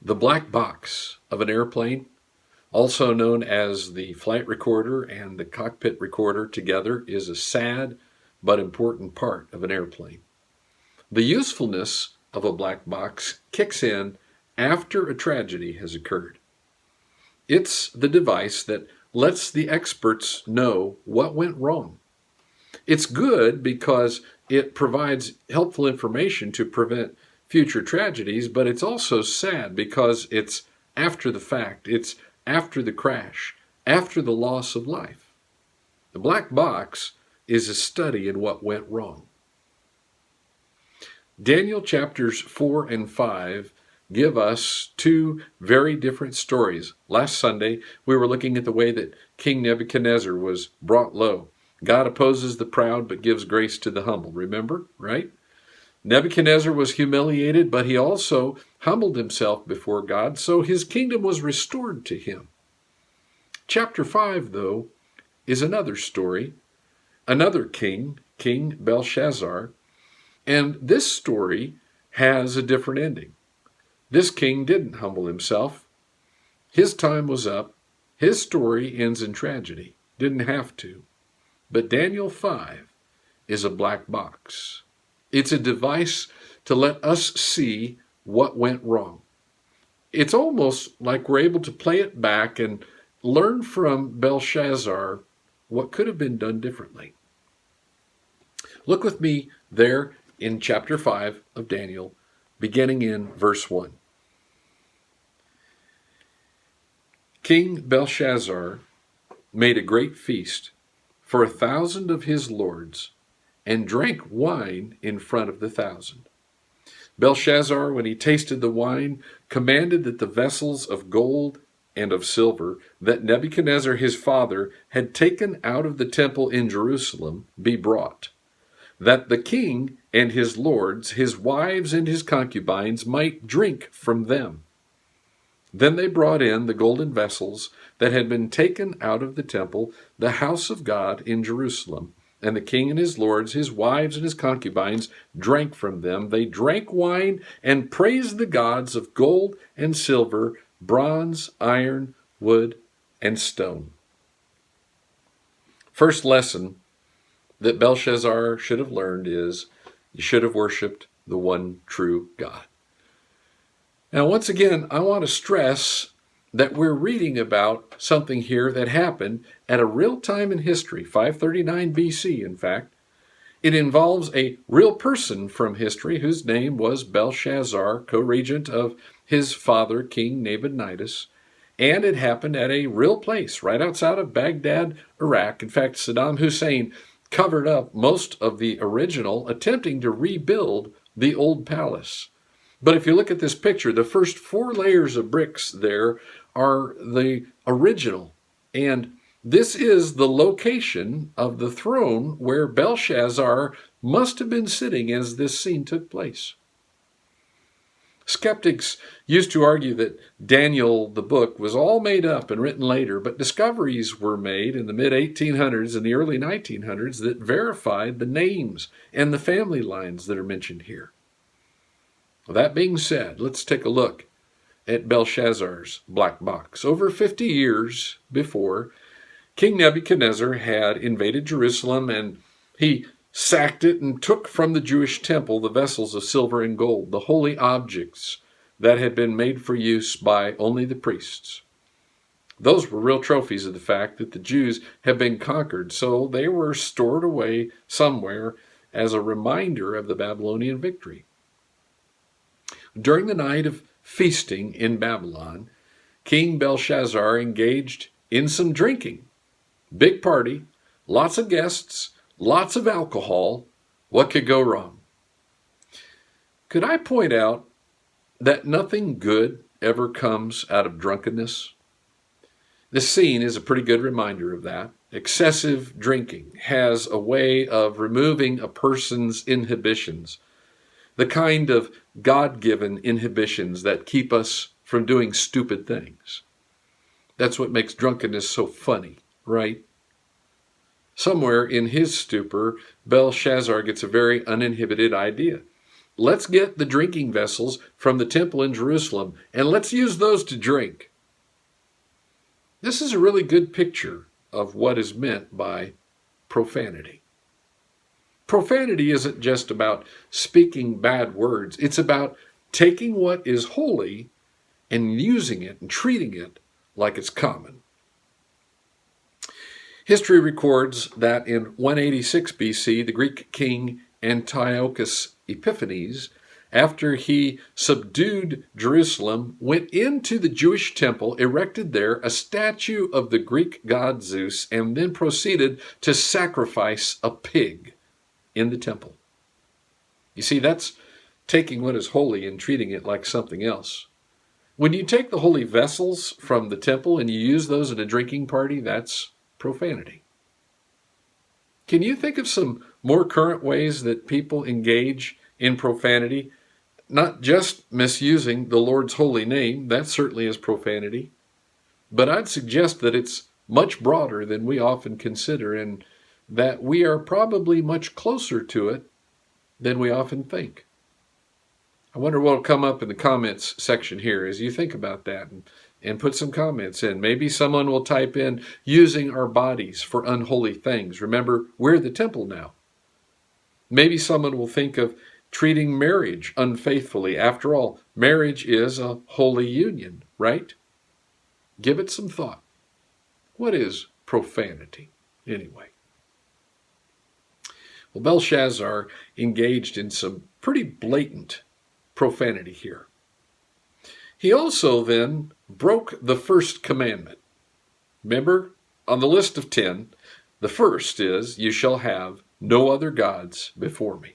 The black box of an airplane, also known as the flight recorder and the cockpit recorder together, is a sad but important part of an airplane. The usefulness of a black box kicks in after a tragedy has occurred. It's the device that lets the experts know what went wrong. It's good because it provides helpful information to prevent future tragedies, but it's also sad because it's after the fact. It's after the crash, after the loss of life. The black box is a study in what went wrong. Daniel chapters 4 and 5 give us two very different stories. Last Sunday, we were looking at the way that King Nebuchadnezzar was brought low. God opposes the proud but gives grace to the humble. Remember, right? Nebuchadnezzar was humiliated, but he also humbled himself before God, so his kingdom was restored to him. Chapter 5, though, is another story, another king, King Belshazzar, and this story has a different ending. This king didn't humble himself. His time was up. His story ends in tragedy. Didn't have to. But Daniel 5 is a black box. It's a device to let us see what went wrong. It's almost like we're able to play it back and learn from Belshazzar what could have been done differently. Look with me there in chapter 5 of Daniel, beginning in verse 1. King Belshazzar made a great feast for 1,000 of his lords, and drank wine in front of the 1,000. Belshazzar, when he tasted the wine, commanded that the vessels of gold and of silver that Nebuchadnezzar his father had taken out of the temple in Jerusalem be brought, that the king and his lords, his wives and his concubines might drink from them. Then they brought in the golden vessels that had been taken out of the temple, the house of God in Jerusalem. And the king and his lords, his wives and his concubines, drank from them. They drank wine and praised the gods of gold and silver, bronze, iron, wood, and stone. First lesson that Belshazzar should have learned is you should have worshipped the one true God. Now, once again, I want to stress that we're reading about something here that happened at a real time in history, 539 BC, in fact. It involves a real person from history whose name was Belshazzar, co-regent of his father, King Nabonidus, and it happened at a real place right outside of Baghdad, Iraq. In fact, Saddam Hussein covered up most of the original, attempting to rebuild the old palace. But if you look at this picture, the first 4 layers of bricks there are the original. And this is the location of the throne where Belshazzar must have been sitting as this scene took place. Skeptics used to argue that Daniel, the book, was all made up and written later, but discoveries were made in the mid-1800s and the early 1900s that verified the names and the family lines that are mentioned here. That being said, let's take a look at Belshazzar's black box. Over 50 years before, King Nebuchadnezzar had invaded Jerusalem, and he sacked it and took from the Jewish temple the vessels of silver and gold, the holy objects that had been made for use by only the priests. Those were real trophies of the fact that the Jews had been conquered, so they were stored away somewhere as a reminder of the Babylonian victory. During the night of feasting in Babylon, King Belshazzar engaged in some drinking. Big party, lots of guests, lots of alcohol. What could go wrong? Could I point out that nothing good ever comes out of drunkenness? This scene is a pretty good reminder of that. Excessive drinking has a way of removing a person's inhibitions, the kind of God-given inhibitions that keep us from doing stupid things. That's what makes drunkenness so funny, right? Somewhere in his stupor, Belshazzar gets a very uninhibited idea. let's get the drinking vessels from the temple in Jerusalem and let's use those to drink. This is a really good picture of what is meant by profanity. Profanity isn't just about speaking bad words. It's about taking what is holy and using it and treating it like it's common. History records that in 186 BC, the Greek king Antiochus Epiphanes, after he subdued Jerusalem, went into the Jewish temple, erected there a statue of the Greek god Zeus, and then proceeded to sacrifice a pig in the temple. You see, that's taking what is holy and treating it like something else. When you take the holy vessels from the temple and you use those at a drinking party, that's profanity. Can you think of some more current ways that people engage in profanity? Not just misusing the Lord's holy name, that certainly is profanity, but I'd suggest that it's much broader than we often consider, and that we are probably much closer to it than we often think. I wonder what will come up in the comments section here as you think about that and put some comments in. Maybe someone will type in using our bodies for unholy things. Remember, we're the temple now. Maybe someone will think of treating marriage unfaithfully. After all, marriage is a holy union, right? Give it some thought. What is profanity anyway? Well, Belshazzar engaged in some pretty blatant profanity here. He also then broke the first commandment. Remember, on the list of 10, the first is, "You shall have no other gods before me."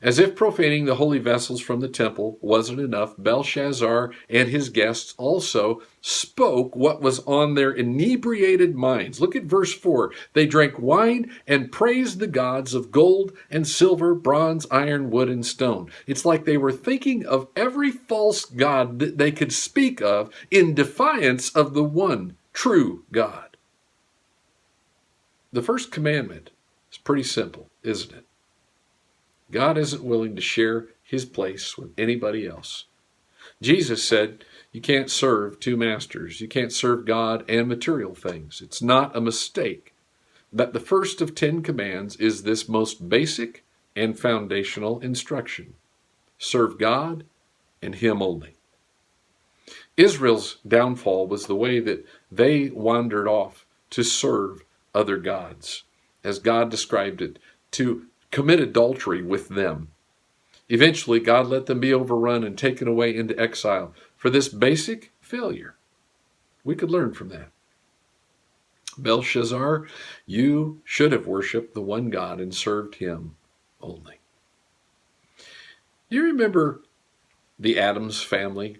As if profaning the holy vessels from the temple wasn't enough, Belshazzar and his guests also spoke what was on their inebriated minds. Look at verse 4. They drank wine and praised the gods of gold and silver, bronze, iron, wood, and stone. It's like they were thinking of every false god that they could speak of in defiance of the one true God. The first commandment is pretty simple, isn't it? God isn't willing to share his place with anybody else. Jesus said, you can't serve two masters. You can't serve God and material things. It's not a mistake that the first of 10 commands is this most basic and foundational instruction. Serve God and him only. Israel's downfall was the way that they wandered off to serve other gods, as God described it, to commit adultery with them. Eventually, God let them be overrun and taken away into exile for this basic failure. We could learn from that. Belshazzar, you should have worshiped the one God and served him only. You remember The Addams Family?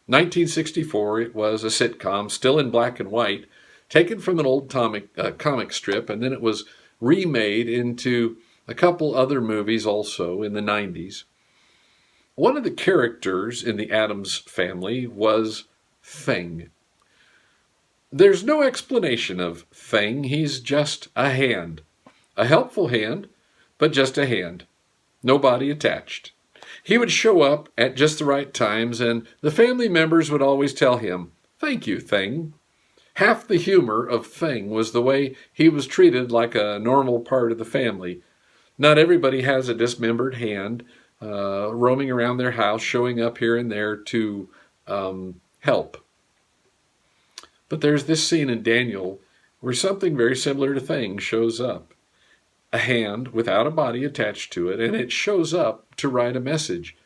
1964, it was a sitcom, still in black and white, taken from an old comic strip, and then it was remade into a couple other movies also in the 90s. One of the characters in the Addams Family was Thing. There's no explanation of Thing. He's just a hand. A helpful hand, but just a hand. No body attached. He would show up at just the right times, and the family members would always tell him, "Thank you, Thing." Half the humor of Thing was the way he was treated like a normal part of the family. Not everybody has a dismembered hand roaming around their house, showing up here and there to help. But there's this scene in Daniel where something very similar to Thing shows up. A hand without a body attached to it, and it shows up to write a message.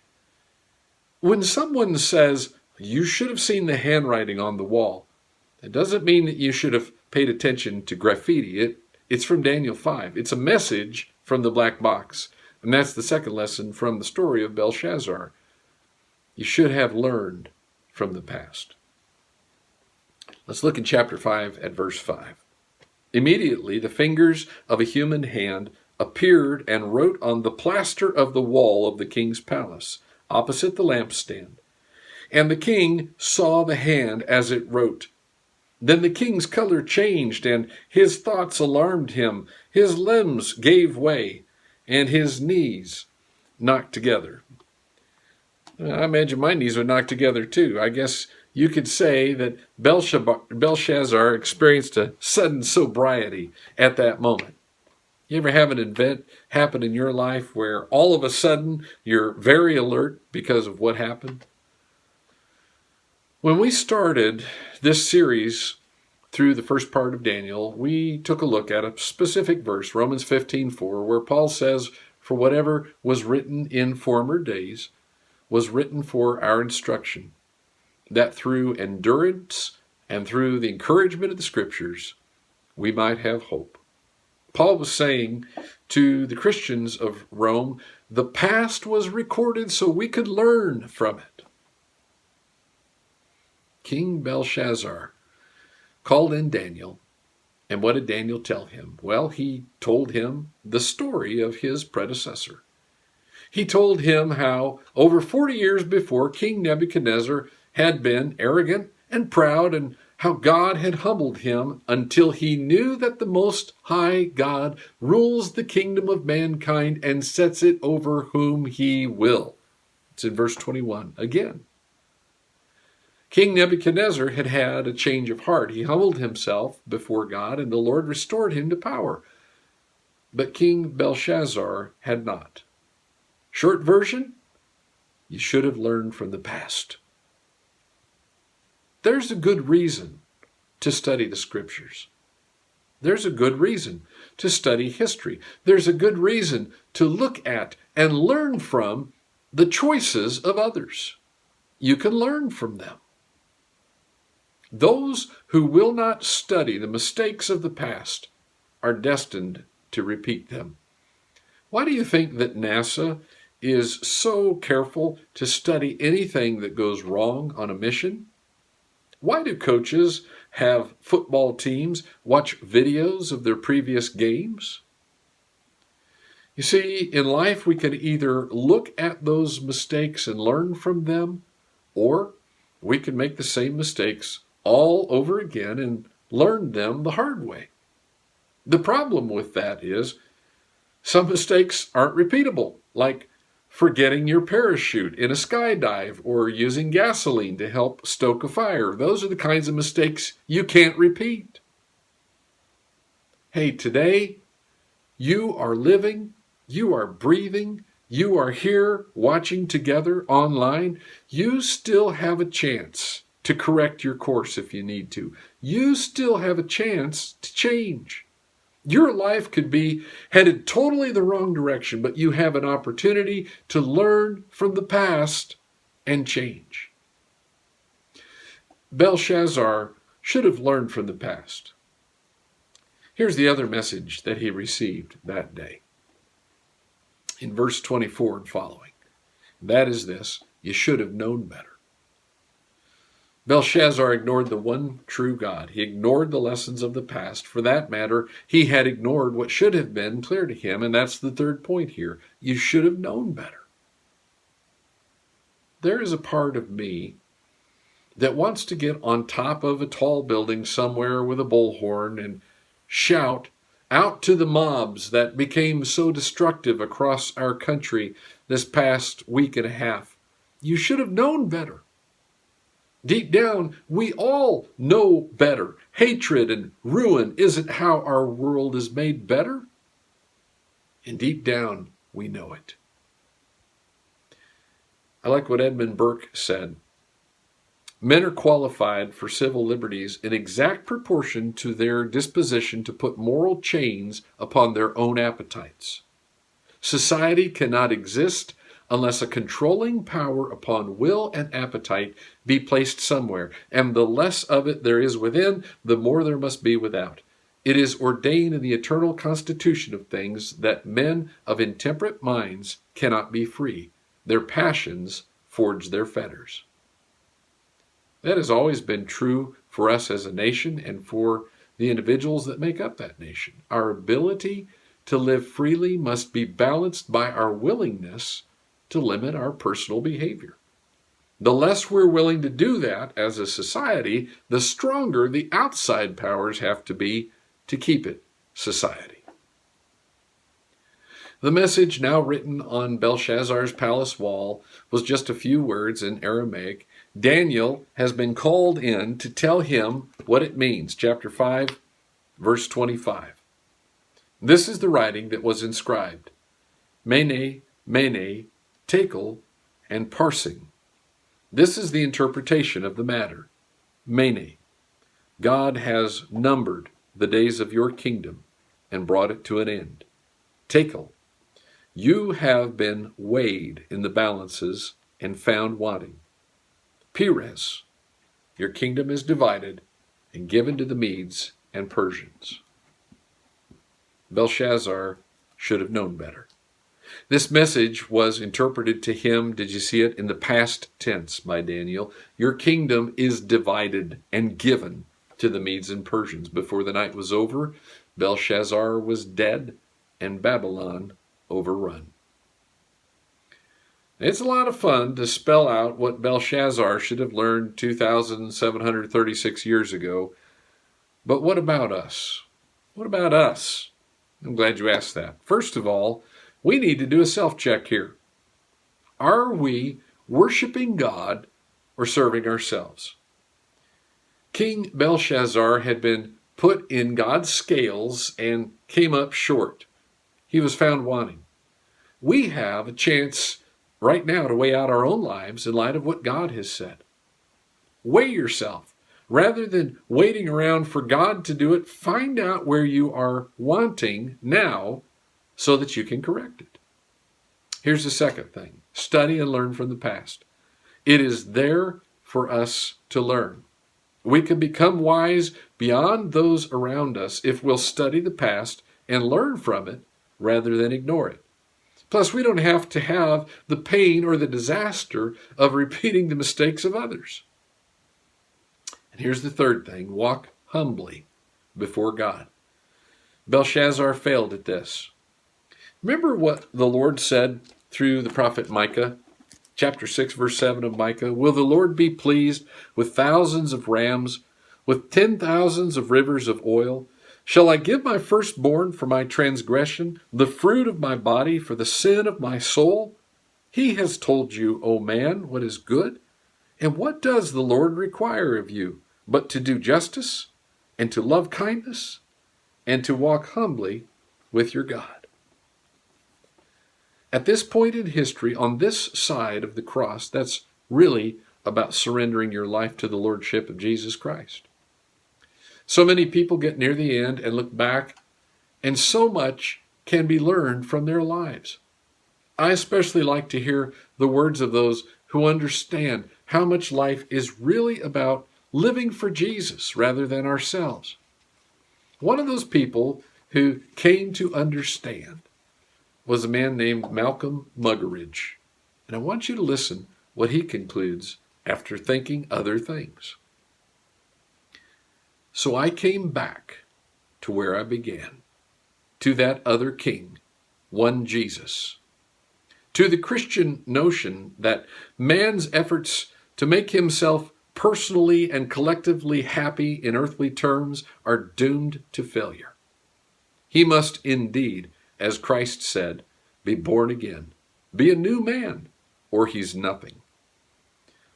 When someone says, you should have seen the handwriting on the wall, it doesn't mean that you should have paid attention to graffiti. It's from Daniel 5. It's a message from the black box. And that's the second lesson from the story of Belshazzar. You should have learned from the past. Let's look in chapter 5 at verse 5. Immediately the fingers of a human hand appeared and wrote on the plaster of the wall of the king's palace, opposite the lampstand. And the king saw the hand as it wrote. Then the king's color changed, and his thoughts alarmed him. His limbs gave way, and his knees. knocked together. I imagine my knees would knock together too. I guess you could say that Belshazzar experienced a sudden sobriety at that moment. You ever have an event happen in your life where all of a sudden you're very alert because of what happened? When we started this series through the first part of Daniel, we took a look at a specific verse, Romans 15:4, where Paul says, "For whatever was written in former days was written for our instruction, that through endurance and through the encouragement of the Scriptures we might have hope." Paul was saying to the Christians of Rome, the past was recorded so we could learn from it. King Belshazzar called in Daniel, and what did Daniel tell him? Well, he told him the story of his predecessor. He told him how over 40 years before, King Nebuchadnezzar had been arrogant and proud, and how God had humbled him until he knew that the Most High God rules the kingdom of mankind and sets it over whom he will. It's in verse 21 again. King Nebuchadnezzar had had a change of heart. He humbled himself before God, and the Lord restored him to power. But King Belshazzar had not. Short version, you should have learned from the past. There's a good reason to study the Scriptures. There's a good reason to study history. There's a good reason to look at and learn from the choices of others. You can learn from them. Those who will not study the mistakes of the past are destined to repeat them. Why do you think that NASA is so careful to study anything that goes wrong on a mission? Why do coaches have football teams watch videos of their previous games? You see, in life we can either look at those mistakes and learn from them, or we can make the same mistakes all over again and learn them the hard way. The problem with that is some mistakes aren't repeatable, like forgetting your parachute in a skydive or using gasoline to help stoke a fire. Those are the kinds of mistakes you can't repeat. Hey, today you are living, you are breathing, you are here watching together online. You still have a chance to correct your course if you need to. You still have a chance to change. Your life could be headed totally the wrong direction, but you have an opportunity to learn from the past and change. Belshazzar should have learned from the past. Here's the other message that he received that day. In verse 24 and following. That is this: you should have known better. Belshazzar ignored the one true God. He ignored the lessons of the past. For that matter, he had ignored what should have been clear to him, and that's the third point here. You should have known better. There is a part of me that wants to get on top of a tall building somewhere with a bullhorn and shout out to the mobs that became so destructive across our country this past week and a half. You should have known better. Deep down, we all know better. Hatred and ruin isn't how our world is made better. And deep down, we know it. I like what Edmund Burke said. Men are qualified for civil liberties in exact proportion to their disposition to put moral chains upon their own appetites. Society cannot exist unless a controlling power upon will and appetite be placed somewhere, and the less of it there is within, the more there must be without. It is ordained in the eternal constitution of things that men of intemperate minds cannot be free. Their passions forge their fetters. That has always been true for us as a nation and for the individuals that make up that nation. Our ability to live freely must be balanced by our willingness to limit our personal behavior. The less we're willing to do that as a society, the stronger the outside powers have to be to keep it society. The message now written on Belshazzar's palace wall was just a few words in Aramaic. Daniel has been called in to tell him what it means. Chapter 5, verse 25. This is the writing that was inscribed: Mene, Mene, Tekel, and Parsing. This is the interpretation of the matter. Mene, God has numbered the days of your kingdom and brought it to an end. Tekel, you have been weighed in the balances and found wanting. Peres, your kingdom is divided and given to the Medes and Persians. Belshazzar should have known better. This message was interpreted to him, did you see it, in the past tense, my Daniel. Your kingdom is divided and given to the Medes and Persians. Before the night was over, Belshazzar was dead and Babylon overrun. It's a lot of fun to spell out what Belshazzar should have learned 2,736 years ago. But what about us? What about us? I'm glad you asked that. First of all, we need to do a self-check here. Are we worshiping God or serving ourselves? King Belshazzar had been put in God's scales and came up short. He was found wanting. We have a chance right now to weigh out our own lives in light of what God has said. Weigh yourself. Rather than waiting around for God to do it, find out where you are wanting now so that you can correct it. Here's the second thing. Study and learn from the past. It is there for us to learn. We can become wise beyond those around us if we'll study the past and learn from it rather than ignore it. Plus, we don't have to have the pain or the disaster of repeating the mistakes of others. And here's the third thing. Walk humbly before God. Belshazzar failed at this. Remember what the Lord said through the prophet Micah? Chapter 6, verse 7 of Micah. Will the Lord be pleased with thousands of rams, with 10,000s of rivers of oil? Shall I give my firstborn for my transgression, the fruit of my body for the sin of my soul? He has told you, O man, what is good. And what does the Lord require of you but to do justice and to love kindness and to walk humbly with your God? At this point in history, on this side of the cross, that's really about surrendering your life to the Lordship of Jesus Christ. So many people get near the end and look back, and so much can be learned from their lives. I especially like to hear the words of those who understand how much life is really about living for Jesus rather than ourselves. One of those people who came to understand was a man named Malcolm Muggeridge. And I want you to listen what he concludes after thinking other things. So I came back to where I began, to that other king, one Jesus, to the Christian notion that man's efforts to make himself personally and collectively happy in earthly terms are doomed to failure. He must indeed, as Christ said, be born again, be a new man, or he's nothing.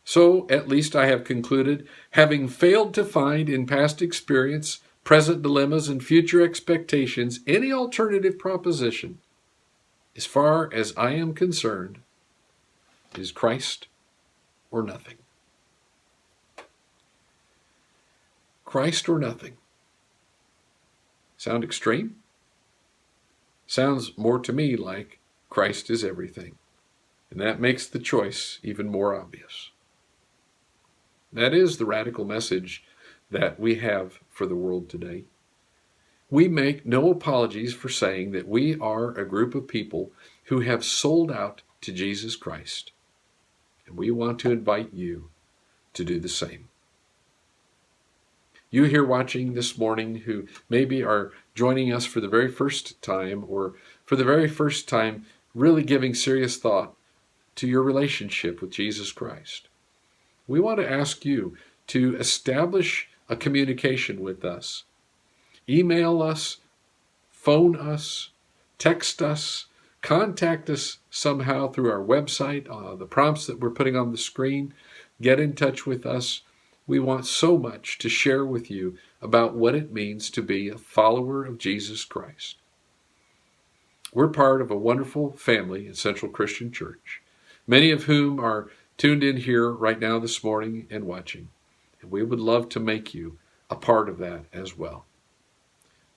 So, at least I have concluded, having failed to find in past experience, present dilemmas, and future expectations any alternative proposition, as far as I am concerned, it is Christ or nothing. Christ or nothing. Sound extreme? Sounds more to me like Christ is everything. And that makes the choice even more obvious. That is the radical message that we have for the world today. We make no apologies for saying that we are a group of people who have sold out to Jesus Christ. And we want to invite you to do the same. You here watching this morning who maybe are joining us for the very first time, or for the very first time really giving serious thought to your relationship with Jesus Christ. We want to ask you to establish a communication with us. Email us, phone us, text us, contact us somehow through our website, the prompts that we're putting on the screen. Get in touch with us. We want so much to share with you about what it means to be a follower of Jesus Christ. We're part of a wonderful family at Central Christian Church, many of whom are tuned in here right now this morning and watching. And we would love to make you a part of that as well.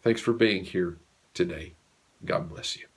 Thanks for being here today. God bless you.